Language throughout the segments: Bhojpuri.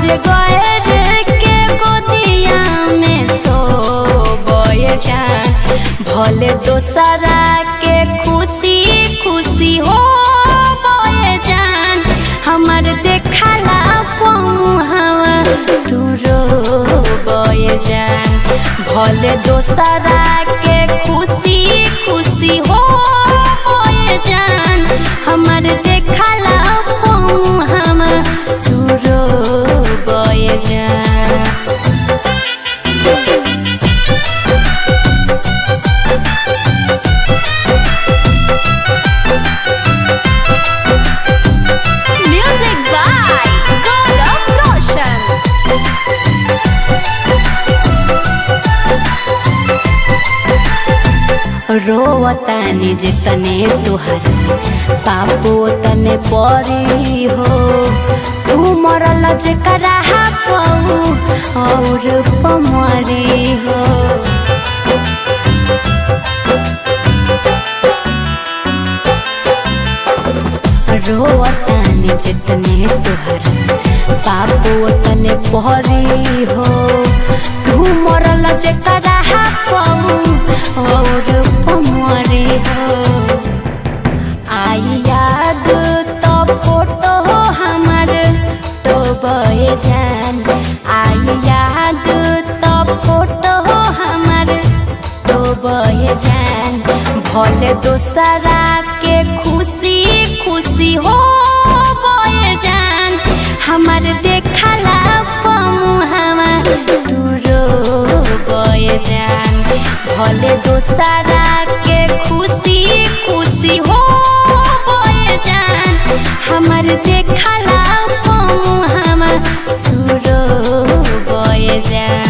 अजगर के गोदिया में सोबे जान, भले दोसरा के खुशी खुशी हो बोए जान, हमार देखला पहुँचवा तू रोबे जान, भले दोसरा के खुशी खुशी हो बोए जान, हमार देखला पहुँचवा तू रोबे जान। रोवतानी जितने तुहर पापो तने परी हो, तू मरल जेकरा पाऊ और पमरी हो। रोवतानी जितने तुहर पापो तने परी हो, तू मरल जेकरा पाऊ और पमरी हो। आई याद तो फोटो हमार तो बहे जान, आई याद तो फोटो हमार तो बहे जान, भले दोसरा के खुशी खुशी हो बहे जान, हमार देखला पमुहवा तू रोबे जान, भले दोसरा के खुशी खुशी हो बहे जान, हमार देखला पमुहवा तू रोबे जान।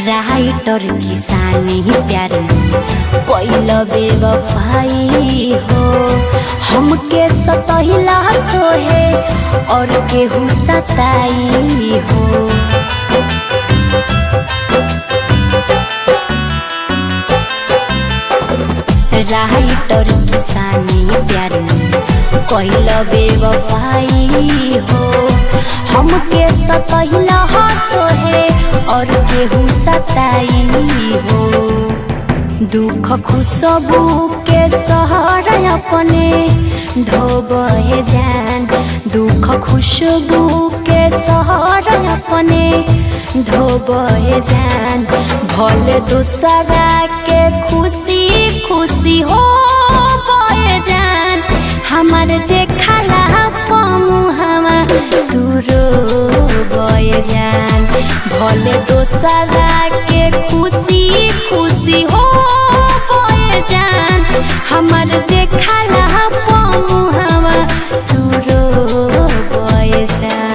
राइटर किसानी प्यार पहिल बेवफाई हो, हमके सतहिला तो है और केहू सताई हो। राइटर किसानी प्यार पहिल बेवफाई हो, हमके सतहिला तो है और केहू सताई हो। दुख खुशबू के सहारा अपने ढोबे जान, दुख खुशबू के सहारा अपने ढोबे जान, भले दूसरा के खुशी खुशी हो बहे जान, हमार देखला पमुहवा तू रोबे जान, भले दोसरा के खुशी खुशी हो बहे जान, हमार देखला पमुहवा तू रोबे जान।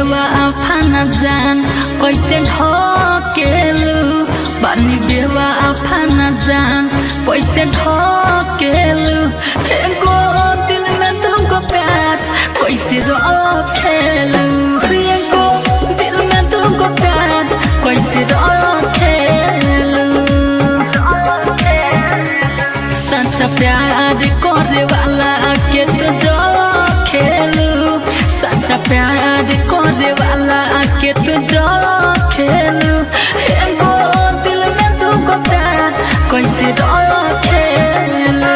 बेवफा न जान कैसे ढकेलू, बानी बेवफा न जान कैसे ढकेलू। एगो दिल में तुमको प्यार कैसे रखेलू, एगो दिल में तुमको प्यार कैसे रखेलू। सच्चा प्यार करे वाला के तो जो खेलू, सच्चा प्यार करे वाला के तो जो खेलू। एगो दिल में तुमको प्यार कैसे रखेलू।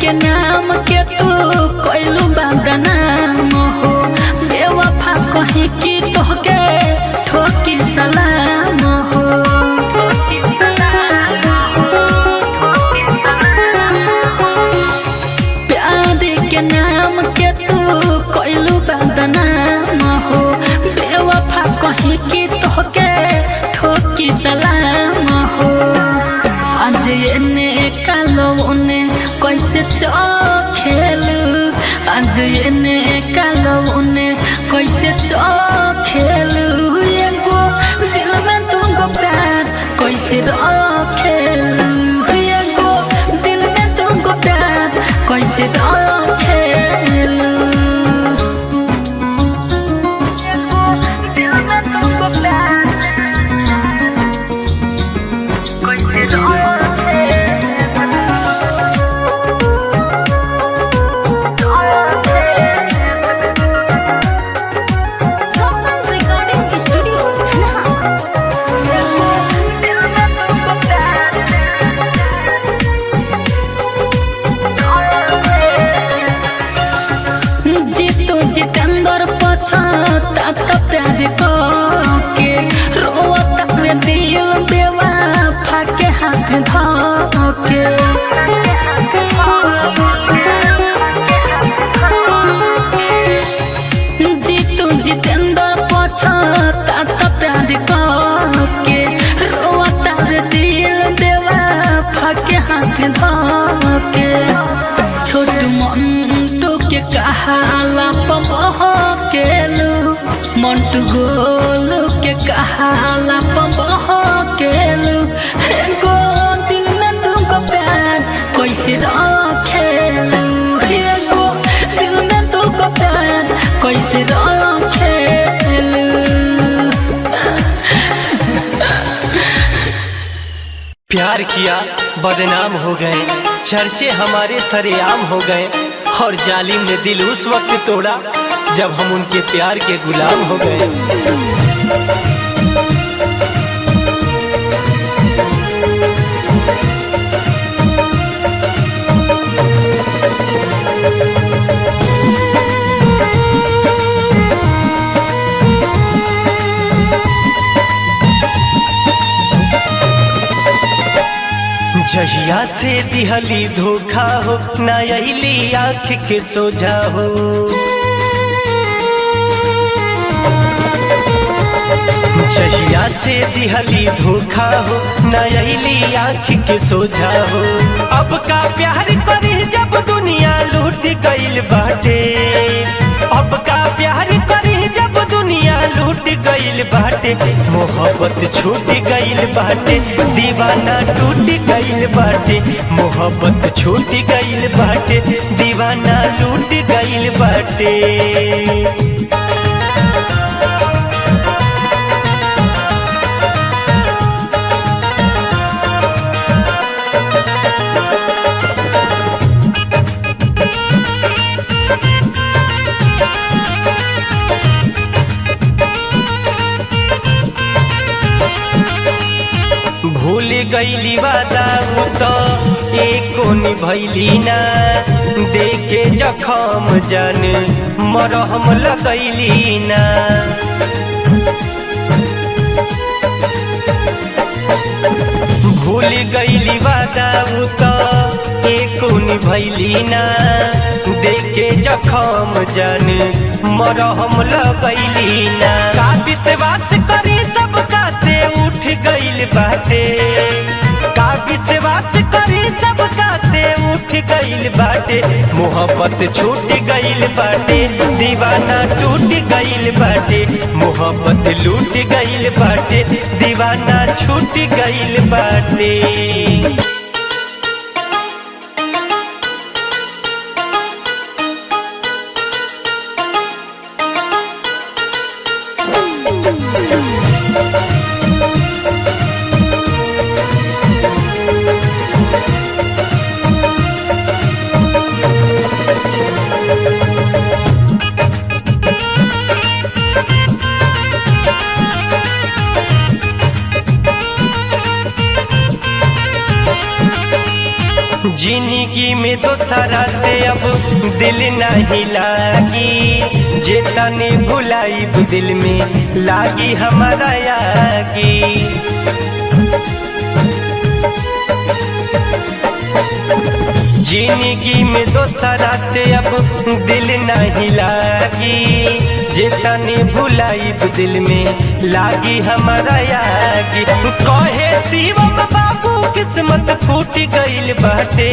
के नाम के तू कोइलू बदनाम हो, बेवफा कही कि तोहके ठोकी सलाम हो। प्यार के नाम के तू कोइलू बदनाम हो, बेवफा कही कि तोहके ठोकी सलाम हो। आज एने कालो उने कैसे चखेलू, आज एने कालो उने कैसे चखेलू। एगो दिल में तुमको प्यार कैसे रखेलू, एगो दिल में तुमको प्यार कैसे रखेलू। जितेंद्र पछता तो प्यार के रोता में दिल बेवफा के हाथ धोके। जीतू जितेंद्र पछता तो प्यार के रोता में दिल बेवफा के हाथ धोके। छोटू मंटू के कहाला केलू, मंटू गोलू के कहाला केलू। एगो दिल में तुमको प्यार कैसे रखेलू, एगो दिल में तुमको प्यार कैसे रखेलू। प्यार किया बदनाम हो गए, चर्चे हमारे सरेआम हो गए, और जालिम ने दिल उस वक्त तोड़ा जब हम उनके प्यार के गुलाम हो गए। जहिया से दिहली धोखा हो, ना अइली आँख के सोझा हो। जहिया से दिहली धोखा हो, ना अइली आँख के सोझा हो। अब का प्यार करी जब दुनिया लूट गइल बाटे, अब का प्यार करी जब दुनिया लूट गइल बाटे। मोहब्बत छूट गइल बाटे, दीवाना टूट गइल बाटे। मोहब्बत छूट गइल बाटे, दीवाना लूट गइल बाटे। भूल गईली वादा तो एको निभैली ना देखे जखम जान मरहम लगैली ना भूल गईली वादा उ तो एको निभैली ना देखे जखम जान मरहम लगैली ना का विश्वास करी सबका से उठ गईल बाटे का विश्वास करी सबका से उठ गईल बाटे मोहब्बत छूट गईल बाटे दीवाना टूट गईल बाटे मोहब्बत लूट गईल बाटे दीवाना छूट गईल बाटे जिंदगी में तो सारा से अब दिल नहीं लागी जेता ने भुलाई तो दिल में लागी हमारा यागी जिंदगी में तो सारा से अब दिल नहीं लागी जेता ने भुलाई तो दिल में लागी हमारा यागी कहे शिवम बाबू किस्मत फूट गईल बाटे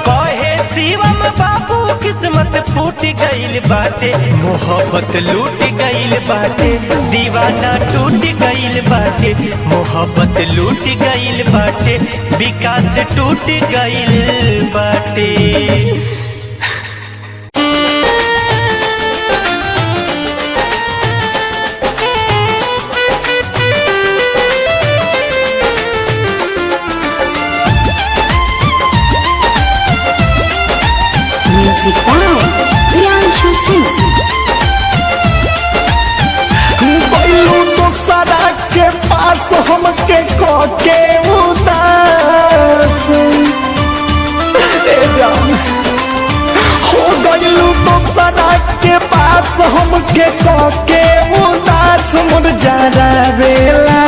कहे शिवम बाबू किस्मत फूट गईल बाटे मोहब्बत लूट गईल बाटे दीवाना टूट गईल बाटे मोहब्बत लूट गईल बाटे विकास टूट गईल बाटे Music by Priyanshu Singh. बैलू तो सदा के पास हमके के उदास ए जान हो गईलू तो सदा के पास हमके के उदास मुरझारा वेला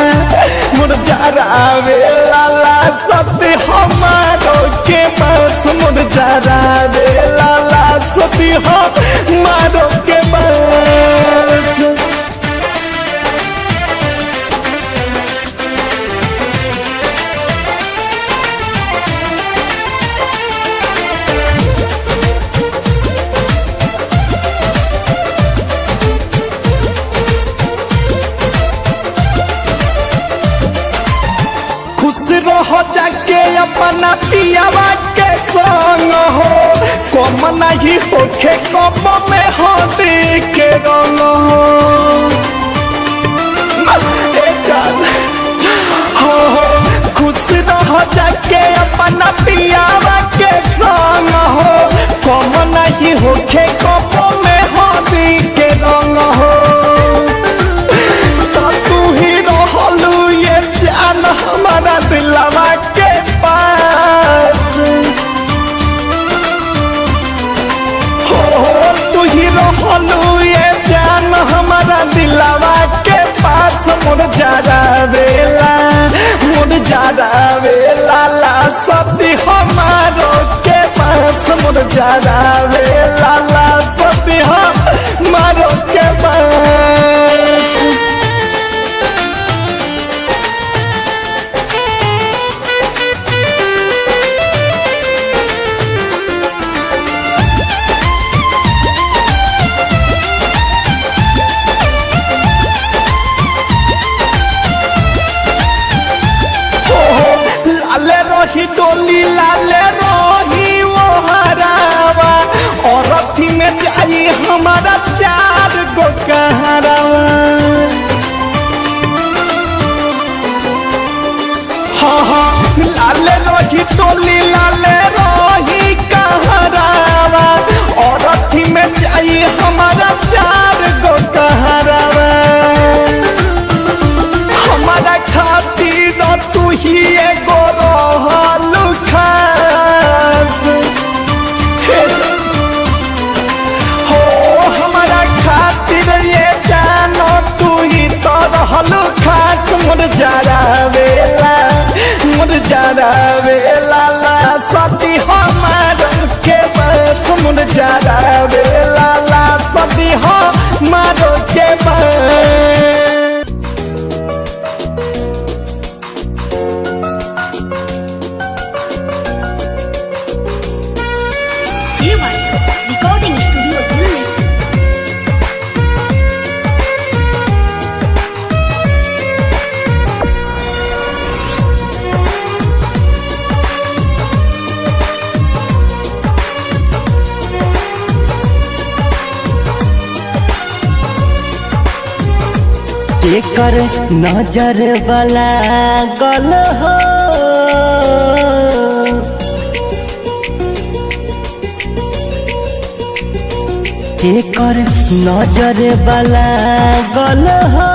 ला सती हमारो के पास मुरझारा वेला ला सती हमारो के पास हो जाके अपना पियावा के संग हो कम नहीं होखे कम में हो के रंग हो खुश रह जाके अपना पियावा के संग हो कम नहीं होखे कम में हो के रंग हो हमारा दिलवा के पास हो तू ही रहलू ये जान हमारा दिलवा के पास मुरझारा वेला ला सती हमारो के पास मुरझारा वेला ला सती हमारो के पास डोली लाले रोही वो हरावा और रथी में रहलू खास मोर जरावेला ला सती हमार के बस मोर जरावेला ला सती हमार के बस। Recording studio Delhi. केकर नजर वाला गल हो केकर नजर वाला गल हो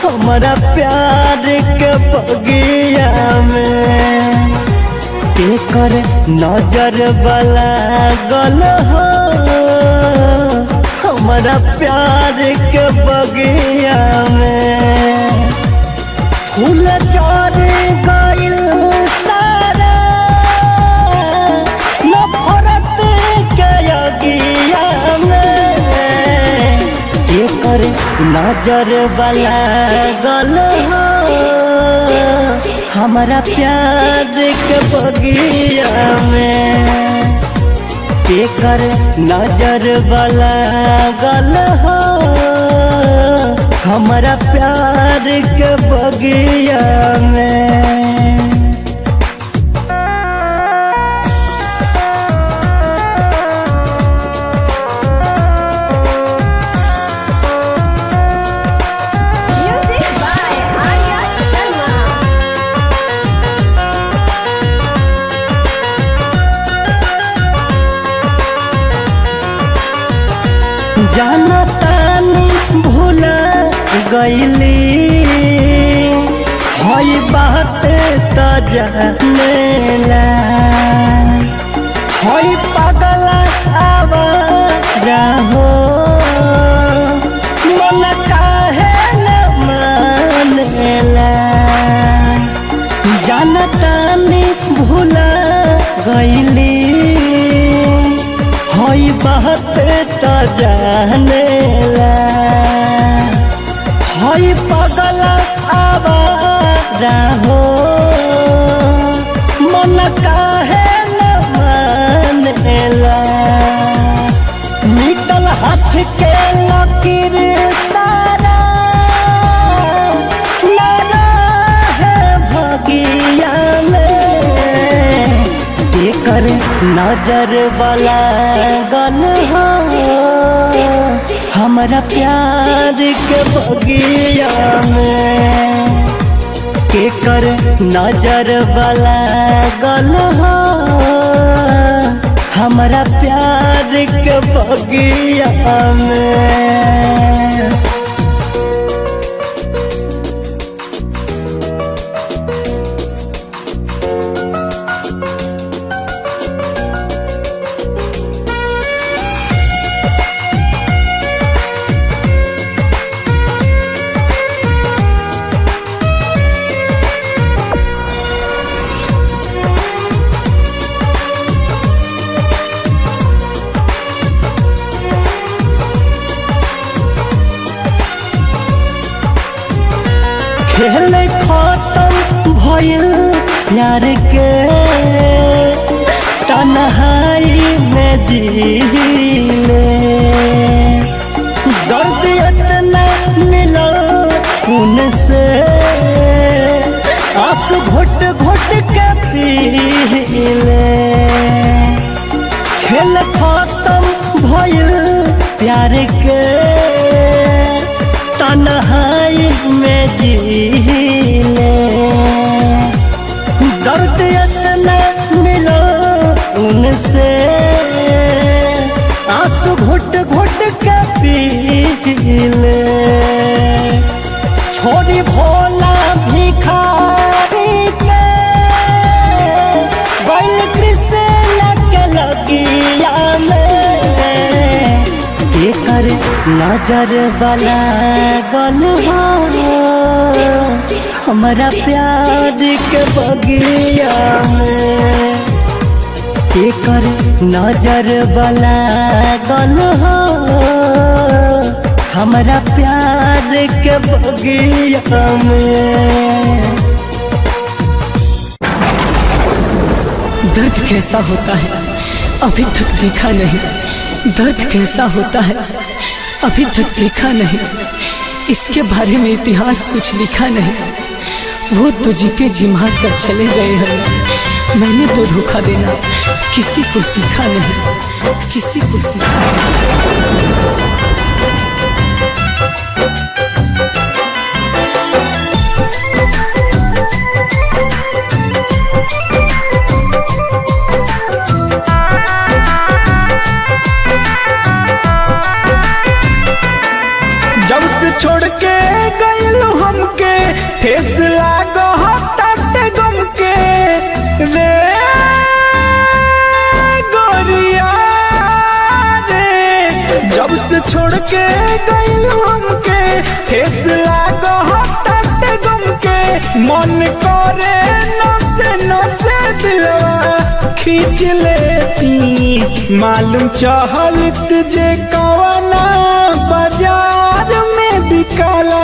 हमारा प्यार के बगिया में केकर नजर वाला गल हो हमारा प्यार के बगिया में फूल चढ़ गइल सारा नफरत के अगिया में केकर नजर वाला गल हो हमारा प्यार के बगिया में केकर नजर वाला गल हो हमारा प्यार के बगिया में। Music by Arya Sharma. जाना तानी भूला गईली हई बात त जानेला हई पागल आवारा हो मन काहे न मानेला जाना तानी भूला गईली हई बात त जानेला हई पागल आवारा हो मन काहे न मानेला निकल हाथ के लकीर सारा लड़ा है भगिया में केकर नजर वाला गल हो हमारा प्यार के बगिया में केकर नजर वाला गल हो हमारा प्यार के बगिया में। खेल खत्म भइल प्यार के तन्हाई में जीले दर्द इतना मिला उनसे आंसू घुट घुट के पीले खेल खत्म भइल प्यार के तन्हाई में जीले दर्द इतना मिलो उनसे आंसू घुट घुट के पीले छोड़ी भोला भिखारी के बैल कृष्ण के लगिया में केकर नजर वाला गल हो हमारा प्यार के बगिया में केकर नजर वाला गल हो हमारा प्यार के बगिया में। दर्द कैसा होता है अभी तक देखा नहीं, दर्द कैसा होता है अभी तक देखा नहीं, इसके बारे में इतिहास कुछ लिखा नहीं। वो तो जीते जी मार कर चले गए हैं, मैंने तो धोखा देना किसी को सीखा नहीं, किसी को सीखा नहीं। जब से छोड़ के गइल हमके ठेस लागो हटाते गम के रे गोरिया रे। जब से छोड़ के गइल हमके ठेस लागो हटाते गम के मन करे नसे नसे दिलवा खींच लेती। मालूम चहलत जे कवना बाजार में बिकाला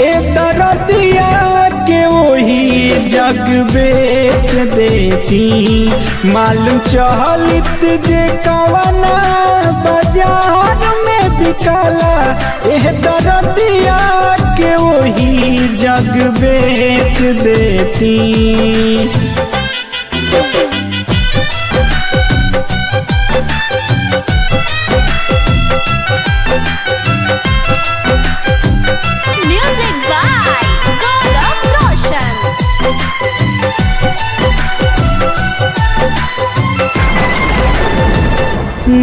ए दरदिया के वही जग बेच देती। मालूम चहलत जे कवना बाजार में बिकाला ए दरदिया के वही जग बेच देती। Music by Gaurav Roshan.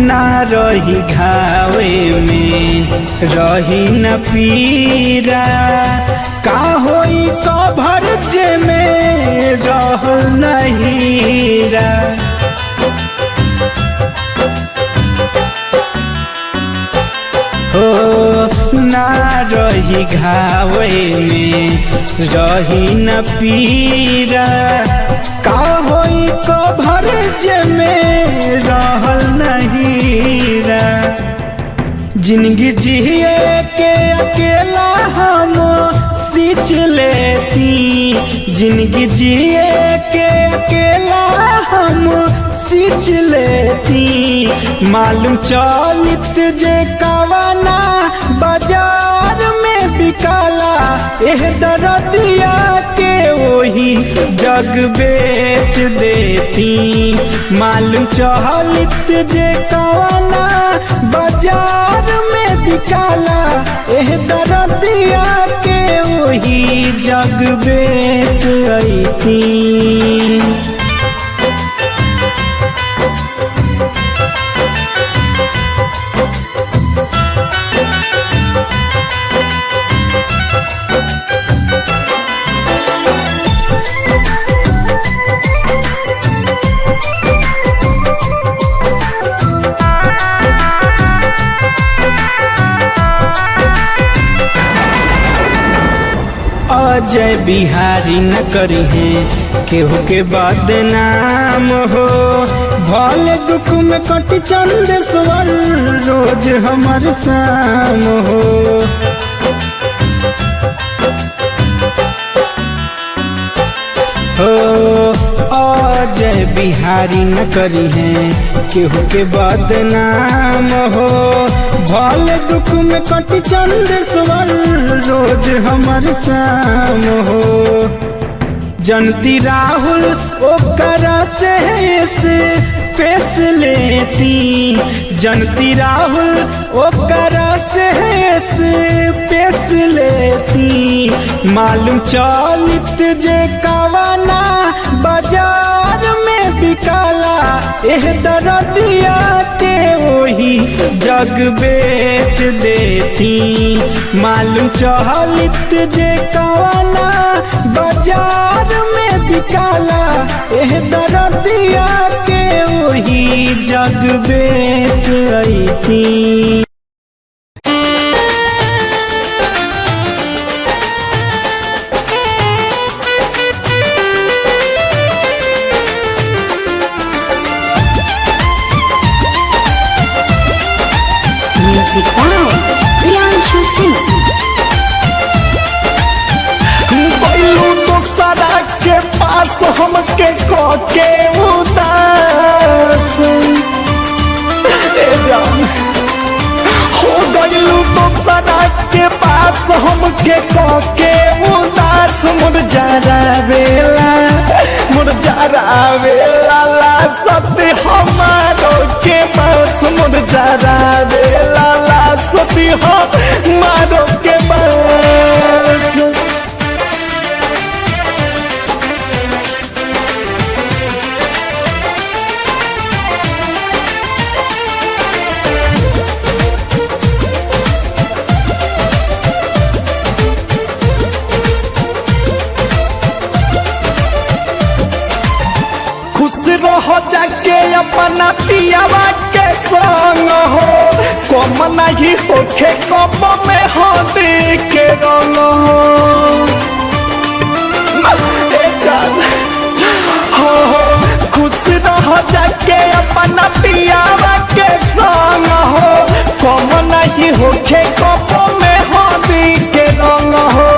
ना रही घावे में रही न पीरा का होई कभर जे में रह नहीरा। हो ना रही घावे में रही न पीरा का होई कभर जे में रहल नहीरा। जिंदगी जिए के अकेला हम सींच लेती। जिंदगी जिए के अकेला हम सींच लेती। मालूम चलित जे कवना बाजार में बिकाला एह दरदिया के वही जग बेच देती। मालूम चलित जे कवना बाजार में बिकाला एह दरदिया के वही जग बेच अईती। अजय बिहारी न करी है केहू के बदनाम हो। भले दुख में कटी चंदेश्वर रोज हमर शाम हो। हो अजय बिहारी न करी है केहू के बदनाम हो। भले दुख में कटी चंदेश्वर रोज हमर शाम हो। जनती राहुल ओकरा से पेश लेती। जनती राहुल ओकरा से पेश लेती। मालूम चलित जे कवना बाजार में बिकाला एह दरदिया के वही जग बेच देती। मालूम चलित जे कवना बाजार में बिकाला एह दरदिया के वही जग बेच अईती। Music by Priyanshu Singh. बैलू दूसरा के पास हमके के उदास ए जान हो गईलू दूसरा के पास हमके के उदास मुरझारा वेला ला सती हमारो के पास मुरझारा वेला ला सती हमारो के पास। रहो जाके अपना पियावा के संग हो कम नहीं होखे कम में हो के रंग हो खुश रहो जाके अपना पियावा के संग हो कम नहीं होखे कम में हो के रंग हो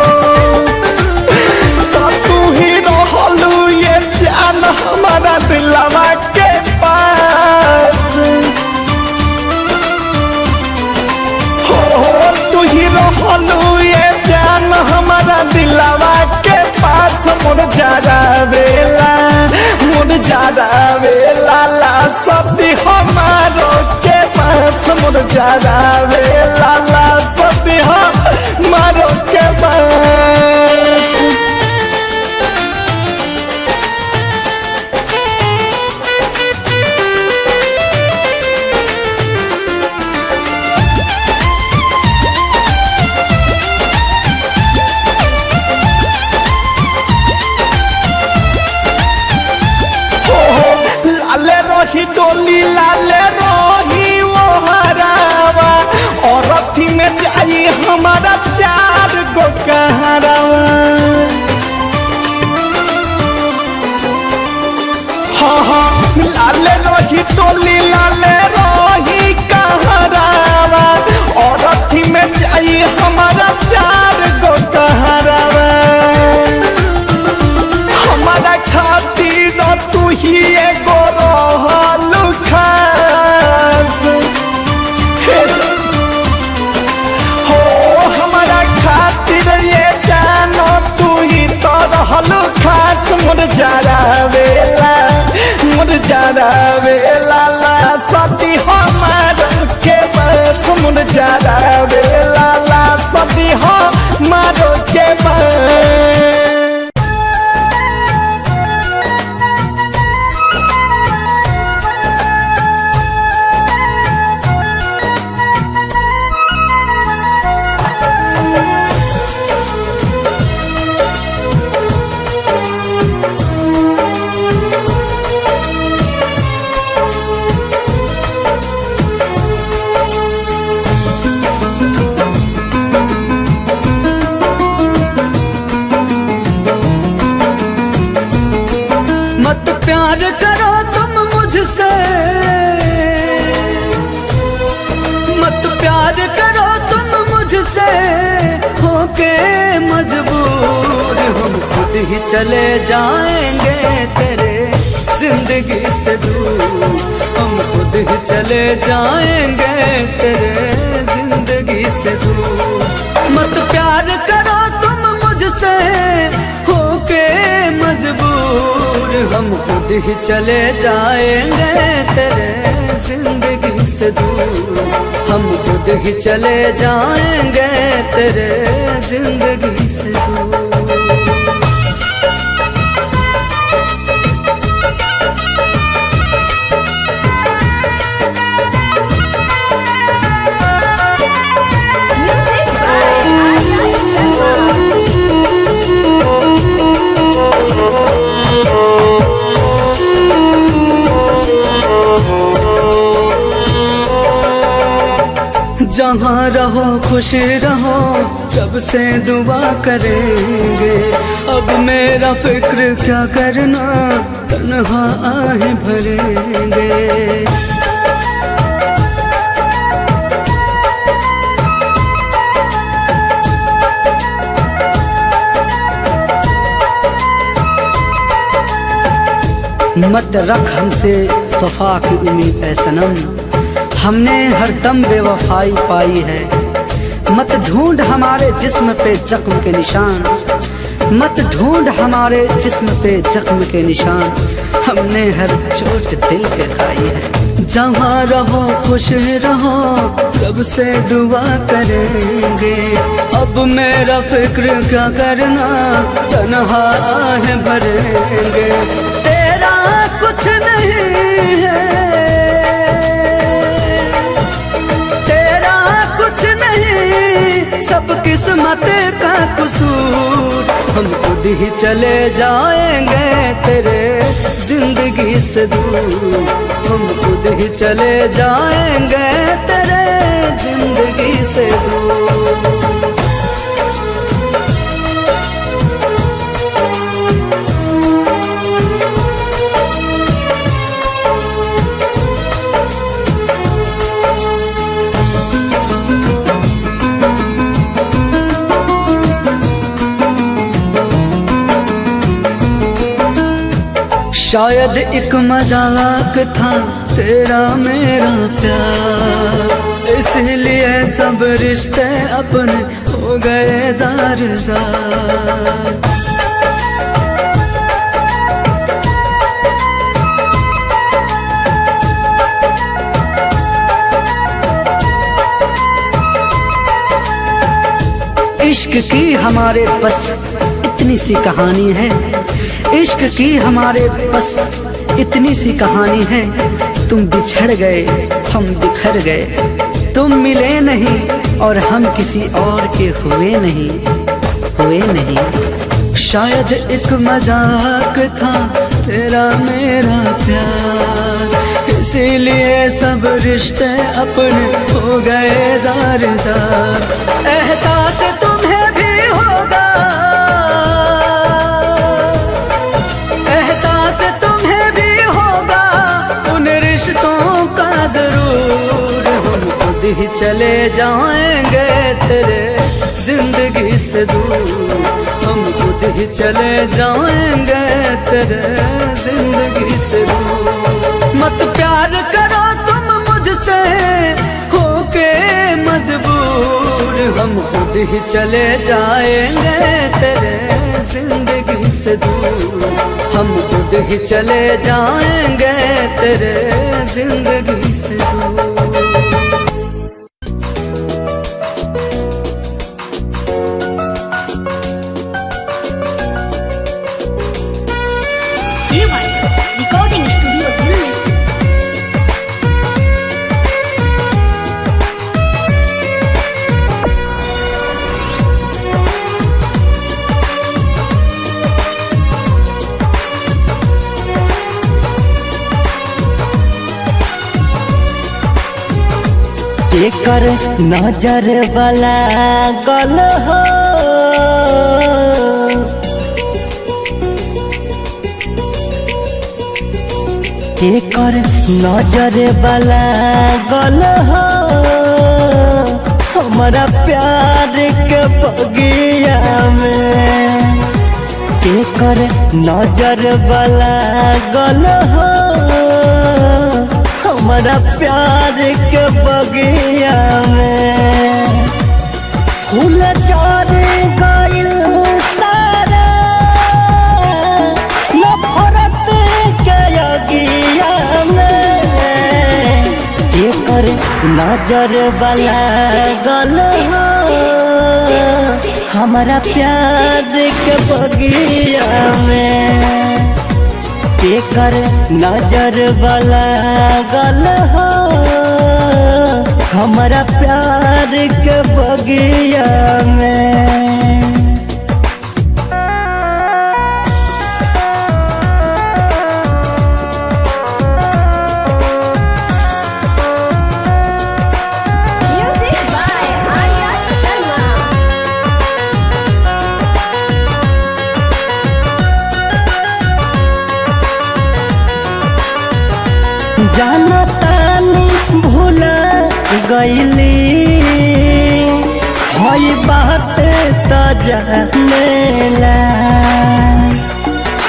तो तू ही रहलू ये जान हमारा दिलवा के पास हो तू ही रहलू ये जान हमारा दिलवा के पास मुरझारा वेला ला सती हमारो के पास मुरझारा वेला ला सती हमारो के पास। रही डोली लाले रही वो हरावा और रथी में जाई हमारा 4 गो कहरावा। हाँ लाले रही डोली लाले रही कहरावा और रथी में जाई हमारा 4 गो कहरावा। हमारा खातिर तू ही एगो रहलू खास हो हमारा खातिर ये जानो तू ही तो रहलू खास मुरझारा वेला ला सती हमारा के बस मुरझारा वेला ला सती हमारो के बस। मत प्यार करो तुम मुझसे, मत प्यार करो तुम मुझसे, होके मजबूर हम खुद ही चले जाएंगे तेरे जिंदगी से दूर, हम खुद ही चले जाएंगे तेरे जिंदगी से दूर। मत प्यार करो तुम मुझसे, होके मजबूर हम खुद ही चले जाएंगे तेरे जिंदगी से दूर, हम खुद ही चले जाएंगे तेरे जिंदगी से दूर। Music by Arya Sharma. जहाँ रहो खुश रहो रब से दुआ करेंगे, अब मेरा फिक्र क्या करना तन्हा आहें भरेंगे। मत रख हमसे वफा की उम्मीद है सनम, हमने हर दम बेवफाई पाई है। मत ढूंढ हमारे जिस्म पे जख्म के निशान, मत ढूंढ हमारे जिस्म पे जख्म के निशान, हमने हर चोट दिल पे खाई है। जहाँ रहो खुश रहो, रब से दुआ करेंगे। अब मेरा फिक्र क्या करना, तन्हा आहे भरेंगे। तेरा कुछ नहीं है, तेरा कुछ नहीं, सब किस्मत का कसूर। हम खुद ही चले जाएंगे तेरे जिंदगी से दूर, हम खुद ही चले जाएंगे तेरे जिंदगी से दूर। शायद एक मजाक था तेरा मेरा प्यार, इसलिए सब रिश्ते अपने हो गए जार जार। इश्क की हमारे बस इतनी सी कहानी है, इश्क की हमारे बस इतनी सी कहानी है। तुम बिछड़ गए हम बिखर गए, तुम मिले नहीं और हम किसी और के हुए नहीं। शायद एक मजाक था तेरा मेरा प्यार, इसीलिए सब रिश्ते अपने हो गए जार जार। एहसास तुम्हें भी होगा, एहसास तुम्हें भी होगा उन रिश्तों का जरूर। हम खुद ही चले जाएंगे तेरे जिंदगी से दूर, हम खुद ही चले जाएंगे तेरे जिंदगी से दूर। मत प्यार करो तुम मुझसे होके मजबूर, हम खुद ही चले जाएंगे तेरे जिंदगी से दूर, हम खुद ही चले जाएंगे तेरे जिंदगी से दूर। Recording studio Delhi. एकर नजर वाला गल हो, एकर नजर वाला गल हो, हमारा प्यार के बगिया में। एकर नजर वाला गल हो, हमारा प्यार के बगिया में। फूल चार गइल सारा नफरत के अगिया में। एकर नजर वाला गल हो, हमारा प्यार के बगिया में। एकर नजर वाला गल हो, हमारा प्यार के बगिया में। Music by Arya Sharma. जाना तानी भूला गईली, हई बात त जानेला,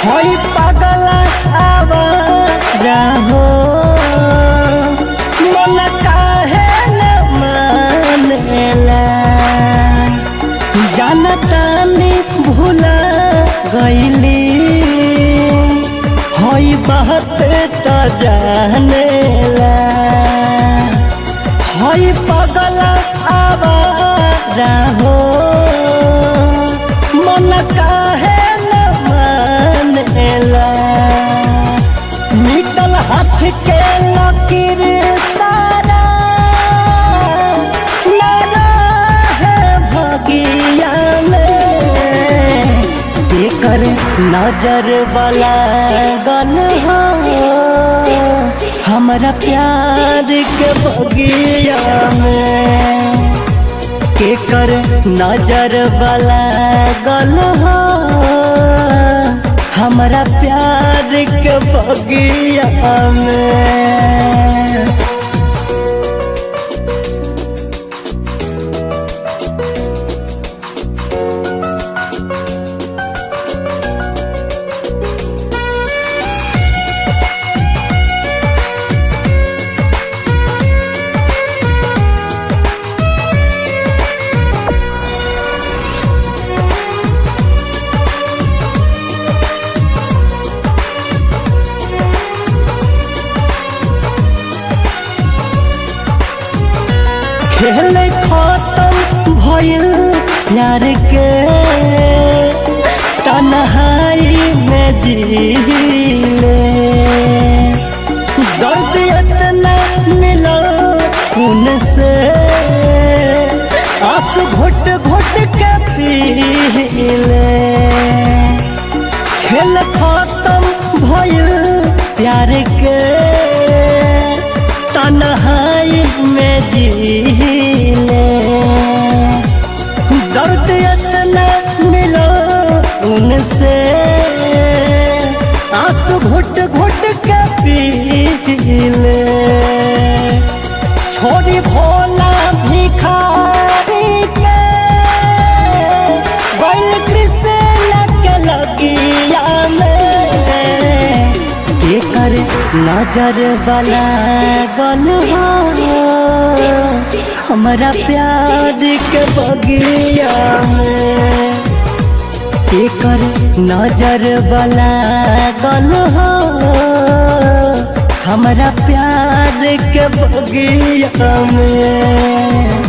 हई पागल आवाज तो जानेला हई पगल आवारा हो मन काहे न मानेला मिटल हाथ के लकीर सारा ना है भगिया में देकर नजर वाला गल हो हमारा प्यार के बगिया में के कर नजर वाला गल हो हमारा प्यार के बगिया में। खेल खत्म भइल प्यार के तन्हाई में जीले दर्द इतना मिला उनसे आंसू घुट घुट के पीले खेल खत्म भइल प्यार के तन्हाई में जीले दर्द इतना मिलो उनसे आंसू घुट घुट के पीले छोड़ी भोला भिखारी के बैल कृष्ण के लगिया में कर नजर वाला गल हो हमारा प्यार के बगिया में कर नजर वाला गल हो हमारा प्यार के बगिया में।